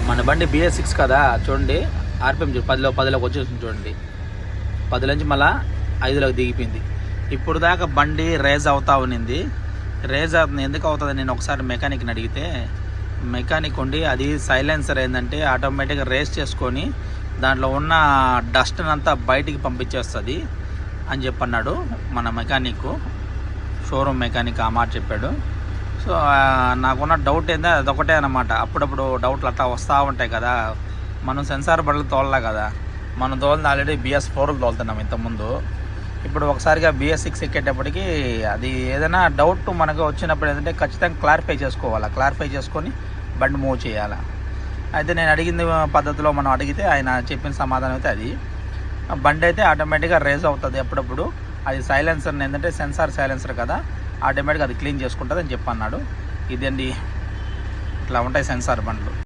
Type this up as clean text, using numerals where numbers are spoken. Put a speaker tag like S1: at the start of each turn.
S1: మన బండి BS6 కదా చూడండి, ఆర్పిఎం 10లోకి వచ్చేసింది చూడండి. 10 నుంచి మళ్ళీ 5లోకి దిగిపోయింది. ఇప్పుడు దాకా బండి రేజ్ అవుతా ఉన్నింది. రేజ్ అవుతుంది, ఎందుకు అవుతుంది నేను ఒకసారి మెకానిక్ని అడిగితే, మెకానిక్ ఉండి అది సైలెన్సర్ ఏంటంటే ఆటోమేటిక్గా రేస్ చేసుకొని దాంట్లో ఉన్న డస్ట్ అంతా బయటికి పంపించేస్తుంది అని చెప్పన్నాడు మన మెకానిక్, షోరూమ్ మెకానిక్ ఆ మాట చెప్పాడు. సో నాకున్న డౌట్ ఏందో అదొకటే అనమాట. అప్పుడప్పుడు డౌట్లు అట్లా వస్తూ ఉంటాయి కదా. మనం సెన్సార్ బండ్లు తోలలా కదా, మనం తోలిన ఆల్రెడీ BS4 తోలుతున్నాం ఇంతకుముందు. ఇప్పుడు ఒకసారిగా BS6 ఎక్కేటప్పటికి అది ఏదైనా డౌట్ మనకు వచ్చినప్పుడు ఏంటంటే ఖచ్చితంగా క్లారిఫై చేసుకోవాలి. క్లారిఫై చేసుకొని బండి మూవ్ చేయాలి. అయితే నేను అడిగిన పద్ధతిలో మనం అడిగితే ఆయన చెప్పిన సమాధానం అయితే అది బండి అయితే ఆటోమేటిక్గా రేజ్ అవుతుంది అప్పుడప్పుడు. అది సైలెన్సర్ ఏంటంటే సెన్సార్ సైలెన్సర్ కదా, ఆటోమేటిక్గా అది క్లీన్ చేసుకుంటుంది అని చెప్పన్నాడు. ఇదండి, ఇట్లా ఉంటాయి సెన్సార్ బండ్లు.